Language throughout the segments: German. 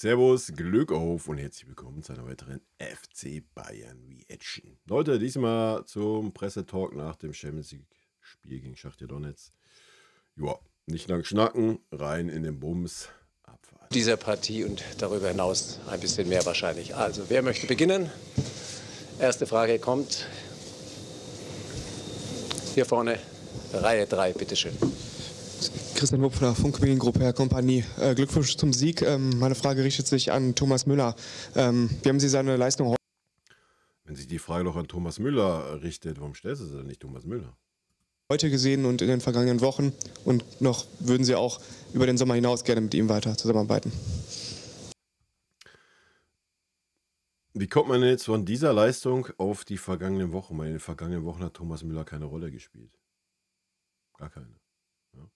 Servus, Glück auf und herzlich willkommen zu einer weiteren FC Bayern Reaction. Leute, diesmal zum Pressetalk nach dem Champions League-Spiel gegen Schachtar Donetsk. Ja, nicht lang schnacken, rein in den Bums, Abfahrt. Dieser Partie und darüber hinaus ein bisschen mehr wahrscheinlich. Also, wer möchte beginnen? Erste Frage kommt hier vorne, Reihe 3, bitteschön. Christian Wupp von der Funkmediengruppe, Herr Kompanie. Glückwunsch zum Sieg. Meine Frage richtet sich an Thomas Müller. Wie haben Sie seine Leistung Wenn sich die Frage doch an Thomas Müller richtet, warum stellst du sie denn nicht Thomas Müller? heute gesehen und in den vergangenen Wochen? Und noch würden Sie auch über den Sommer hinaus gerne mit ihm weiter zusammenarbeiten? Wie kommt man jetzt von dieser Leistung auf die vergangenen Wochen? Weil in den vergangenen Wochen hat Thomas Müller keine Rolle gespielt. Gar keine. Ja.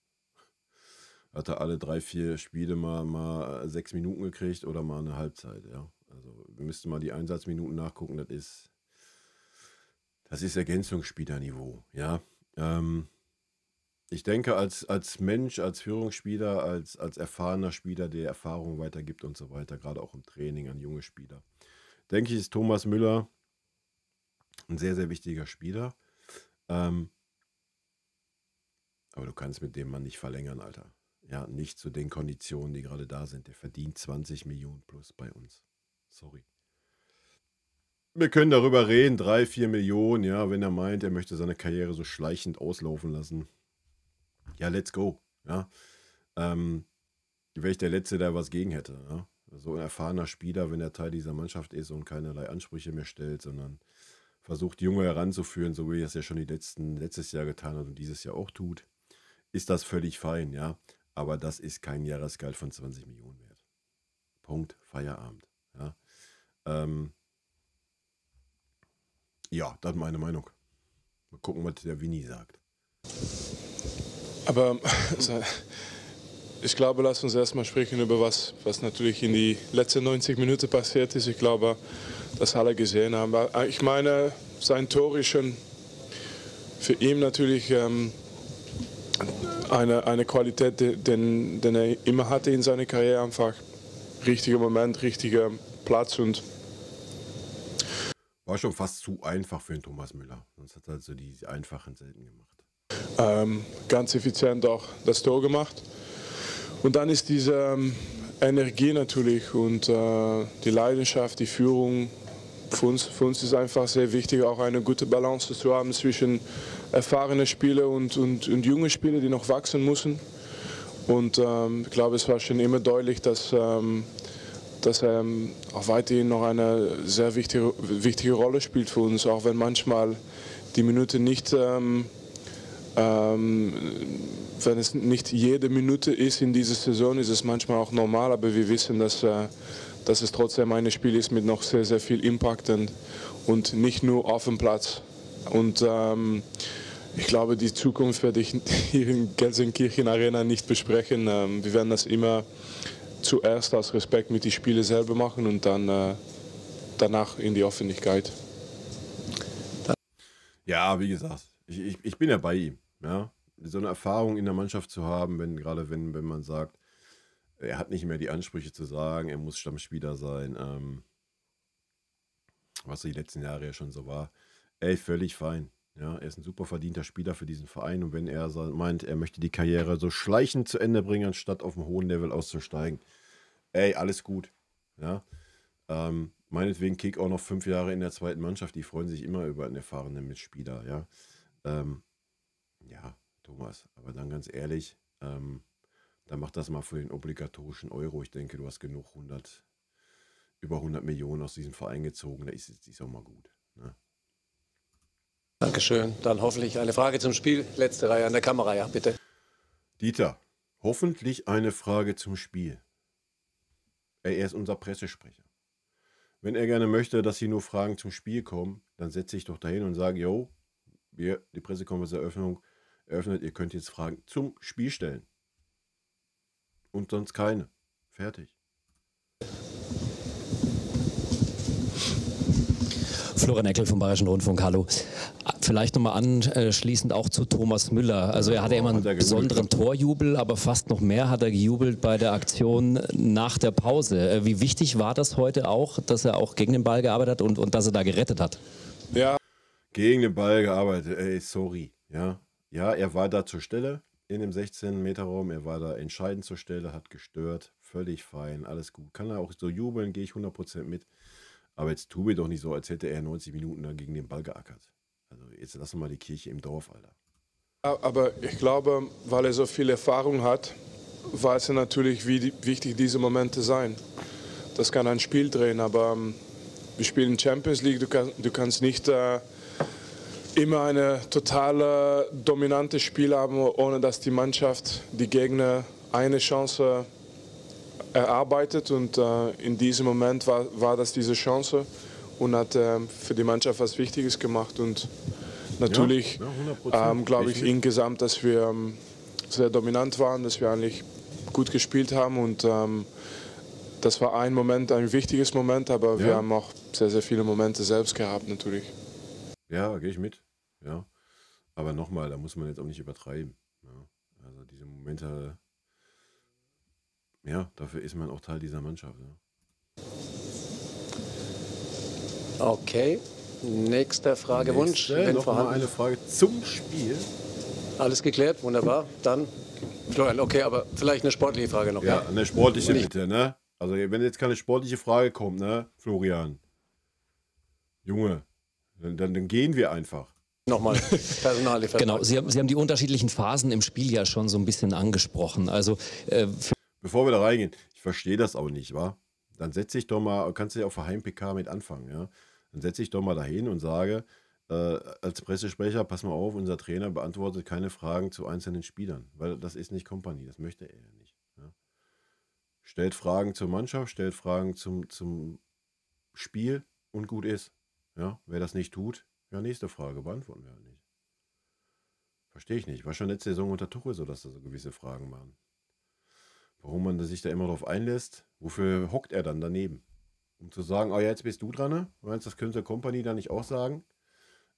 Hat er alle 3-4 Spiele mal 6 Minuten gekriegt oder mal eine Halbzeit. Ja. Also wir müssten mal die Einsatzminuten nachgucken. Das ist Ergänzungsspielerniveau. Ja. Ich denke, als Mensch, als Führungsspieler, als erfahrener Spieler, der Erfahrung weitergibt und so weiter, gerade auch im Training an junge Spieler, denke ich, ist Thomas Müller ein sehr, sehr wichtiger Spieler. Aber du kannst mit dem Mann nicht verlängern, Alter. Ja, nicht zu den Konditionen, die gerade da sind. Der verdient 20 Millionen plus bei uns. Sorry. Wir können darüber reden, 3-4 Millionen, ja, wenn er meint, er möchte seine Karriere so schleichend auslaufen lassen. Ja, let's go. Ja. Wäre ich der Letzte, der was gegen hätte. Ja. So ein erfahrener Spieler, wenn er Teil dieser Mannschaft ist und keinerlei Ansprüche mehr stellt, sondern versucht, Junge heranzuführen, so wie er es ja schon letztes Jahr getan hat und dieses Jahr auch tut, ist das völlig fein, ja. Aber das ist kein Jahresgehalt von 20 Millionen wert. Punkt, Feierabend. Ja, ja, das ist meine Meinung. Mal gucken, was der Winnie sagt. Aber ich glaube, lass uns erstmal sprechen über was natürlich in die letzten 90 Minuten passiert ist. Ich glaube, das alle gesehen haben. Ich meine, sein Tor ist schon für ihn natürlich eine Qualität, den er immer hatte in seiner Karriere. Einfach richtiger Moment, richtiger Platz und war schon fast zu einfach für den Thomas Müller. Sonst hat er halt so die einfachen selten gemacht. Ganz effizient auch das Tor gemacht. Und dann ist diese Energie natürlich und die Leidenschaft, die Führung. Für uns ist einfach sehr wichtig, auch eine gute Balance zu haben zwischen erfahrenen Spielern und jungen Spielern, die noch wachsen müssen. Und ich glaube, es war schon immer deutlich, dass er auch weiterhin noch eine sehr wichtige Rolle spielt für uns, auch wenn manchmal die Minute nicht, wenn es nicht jede Minute ist in dieser Saison, ist es manchmal auch normal, aber wir wissen, dass es trotzdem ein Spiel ist mit noch sehr, sehr viel Impact und nicht nur auf dem Platz. Und ich glaube, die Zukunft werde ich hier in Gelsenkirchen Arena nicht besprechen. Wir werden das immer zuerst aus Respekt mit den Spielen selber machen und dann danach in die Öffentlichkeit. Ja, wie gesagt, ich bin ja bei ihm. Ja? So eine Erfahrung in der Mannschaft zu haben, gerade wenn man sagt, er hat nicht mehr die Ansprüche zu sagen, er muss Stammspieler sein, was die letzten Jahre ja schon so war. Ey, völlig fein. Ja, er ist ein super verdienter Spieler für diesen Verein und wenn er meint, er möchte die Karriere so schleichend zu Ende bringen, anstatt auf einem hohen Level auszusteigen, ey, alles gut. Ja, meinetwegen Kick auch noch 5 Jahre in der zweiten Mannschaft, die freuen sich immer über einen erfahrenen Mitspieler. Ja, ja, Thomas, aber dann ganz ehrlich, dann mach das mal für den obligatorischen Euro. Ich denke, du hast genug über 100 Millionen aus diesem Verein gezogen, da ist es auch mal gut. Ne? Dankeschön. Dann hoffentlich eine Frage zum Spiel. Letzte Reihe an der Kamera, ja, bitte. Dieter, hoffentlich eine Frage zum Spiel. Ey, er ist unser Pressesprecher. Wenn er gerne möchte, dass hier nur Fragen zum Spiel kommen, dann setze ich doch dahin und sage, yo, die Pressekonferenz eröffnet, ihr könnt jetzt Fragen zum Spiel stellen. Und sonst keine. Fertig. Florian Eckel vom Bayerischen Rundfunk, hallo. Vielleicht nochmal anschließend auch zu Thomas Müller. Also er hatte immer einen besonderen Torjubel, aber fast noch mehr hat er gejubelt bei der Aktion nach der Pause. Wie wichtig war das heute auch, dass er auch gegen den Ball gearbeitet hat und dass er da gerettet hat? Ja. Gegen den Ball gearbeitet, ey, sorry. Ja, er war da zur Stelle in dem 16-Meter-Raum, er war da entscheidend zur Stelle, hat gestört, völlig fein, alles gut. Kann er auch so jubeln, gehe ich 100% mit. Aber jetzt tu mir doch nicht so, als hätte er 90 Minuten da gegen den Ball geackert. Also jetzt lassen wir mal die Kirche im Dorf, Alter. Aber ich glaube, weil er so viel Erfahrung hat, weiß er natürlich, wie wichtig diese Momente sein. Das kann ein Spiel drehen, aber wir spielen Champions League, du kannst nicht immer eine totale dominante Spiel haben, ohne dass die Mannschaft, die Gegner eine Chance erarbeitet. Und in diesem Moment war das diese Chance und hat für die Mannschaft was Wichtiges gemacht. Und natürlich glaube ich insgesamt, dass wir sehr dominant waren, dass wir eigentlich gut gespielt haben. Und das war ein Moment, ein wichtiges Moment, aber wir haben auch sehr, sehr viele Momente selbst gehabt natürlich. Ja, gehe ich mit. Ja. Aber nochmal, da muss man jetzt auch nicht übertreiben. Ja. Also diese Momente, ja, dafür ist man auch Teil dieser Mannschaft. Ja. Okay, nächster Fragewunsch. Wenn noch mal eine Frage zum Spiel. Alles geklärt, wunderbar. Dann, Florian, okay, aber vielleicht eine sportliche Frage noch. Ja, eine sportliche bitte, ne? Also wenn jetzt keine sportliche Frage kommt, ne, Florian, Junge, dann gehen wir einfach. Nochmal, Personalie. Genau, Sie haben die unterschiedlichen Phasen im Spiel ja schon so ein bisschen angesprochen. Also, bevor wir da reingehen, ich verstehe das auch nicht, wa? Dann setze ich doch mal, kannst du ja auf der Heim-PK mit anfangen, ja? Dann setze ich doch mal dahin und sage, als Pressesprecher, pass mal auf, unser Trainer beantwortet keine Fragen zu einzelnen Spielern, weil das ist nicht Kompanie, das möchte er ja nicht. Ja? Stellt Fragen zur Mannschaft, stellt Fragen zum Spiel und gut ist. Ja? Wer das nicht tut, ja, nächste Frage, beantworten wir halt nicht. Verstehe ich nicht. War schon letzte Saison unter Tuchel so, dass da so gewisse Fragen waren. Warum man sich da immer drauf einlässt, wofür hockt er dann daneben? Um zu sagen, oh ja, jetzt bist du dran, ne? Meinst, das könnte Kompanie da nicht auch sagen?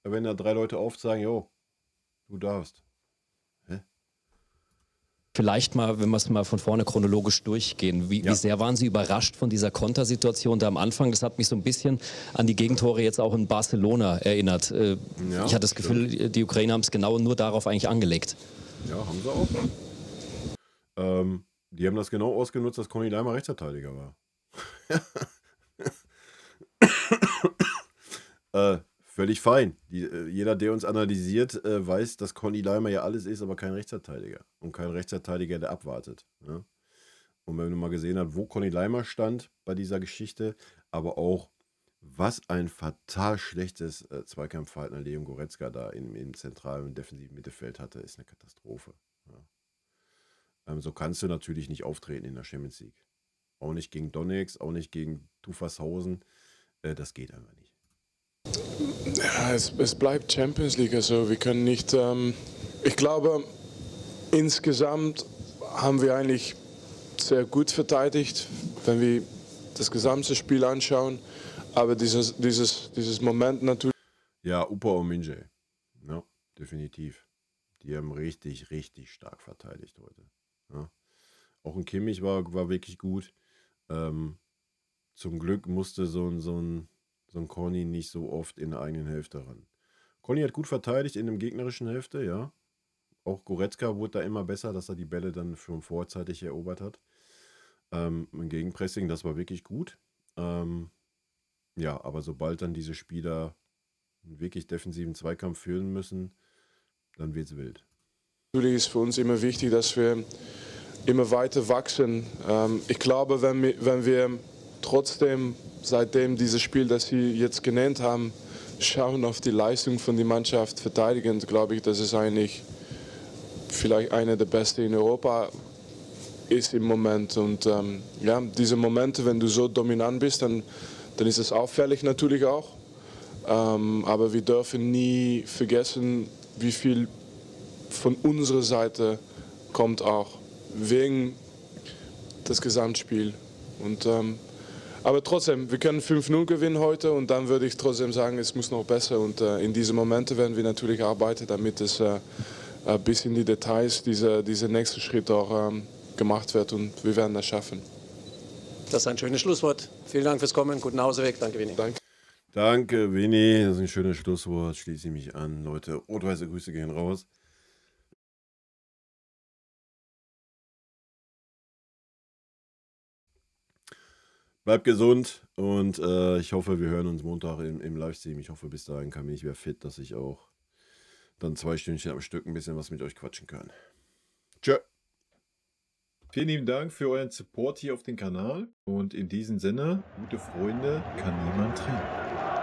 Wenn da 3 Leute aufsagen, jo, du darfst. Hä? Vielleicht mal, wenn wir es mal von vorne chronologisch durchgehen. Wie sehr waren Sie überrascht von dieser Kontersituation da am Anfang? Das hat mich so ein bisschen an die Gegentore jetzt auch in Barcelona erinnert. Ich hatte das Gefühl, die Ukrainer haben es genau nur darauf eigentlich angelegt. Ja, haben sie auch. Die haben das genau ausgenutzt, dass Conny Leimer Rechtsverteidiger war. Völlig fein. Jeder, der uns analysiert, weiß, dass Conny Leimer ja alles ist, aber kein Rechtsverteidiger. Und kein Rechtsverteidiger, der abwartet. Ja? Und wenn man mal gesehen hat, wo Conny Leimer stand bei dieser Geschichte, aber auch, was ein fatal schlechtes Zweikampfverhalten Leon Goretzka da im zentralen defensiven Mittelfeld hatte, ist eine Katastrophe. Ja? So kannst du natürlich nicht auftreten in der Champions League. Auch nicht gegen Donetsk, auch nicht gegen Tufarshausen. Das geht einfach nicht. Ja, es bleibt Champions League, also wir können nicht, ich glaube, insgesamt haben wir eigentlich sehr gut verteidigt, wenn wir das gesamte Spiel anschauen, aber dieses Moment natürlich. Ja, Upa und Minje, ja, definitiv. Die haben richtig, richtig stark verteidigt heute. Ja. Auch ein Kimmich war wirklich gut. Zum Glück musste so ein Conny nicht so oft in der eigenen Hälfte ran. Conny hat gut verteidigt in der gegnerischen Hälfte, ja. Auch Goretzka wurde da immer besser, dass er die Bälle dann schon vorzeitig erobert hat. Im Gegenpressing, das war wirklich gut. Ja, aber sobald dann diese Spieler einen wirklich defensiven Zweikampf führen müssen, dann wird es wild. Natürlich ist für uns immer wichtig, dass wir immer weiter wachsen. Ich glaube, wenn wir trotzdem, seitdem dieses Spiel, das Sie jetzt genannt haben, schauen auf die Leistung von der Mannschaft verteidigend, glaube ich, dass es eigentlich vielleicht eine der besten in Europa ist im Moment. Und ja, diese Momente, wenn du so dominant bist, dann ist es auffällig natürlich auch. Aber wir dürfen nie vergessen, wie viel von unserer Seite kommt auch wegen das Gesamtspiel. Und Aber trotzdem, wir können 5-0 gewinnen heute und dann würde ich trotzdem sagen, es muss noch besser. Und in diesen Momenten werden wir natürlich arbeiten, damit es bis in die Details dieser nächste Schritt auch gemacht wird und wir werden das schaffen. Das ist ein schönes Schlusswort. Vielen Dank fürs Kommen. Guten Nachhauseweg. Danke, Vinny. Danke, Vinny. Das ist ein schönes Schlusswort. Schließe ich mich an. Leute, rot-weiße Grüße gehen raus. Bleibt gesund und ich hoffe, wir hören uns Montag im Livestream. Ich hoffe, bis dahin bin ich wieder fit, dass ich auch dann 2 Stündchen am Stück ein bisschen was mit euch quatschen kann. Tschö. Vielen lieben Dank für euren Support hier auf dem Kanal und in diesem Sinne, gute Freunde kann niemand trennen.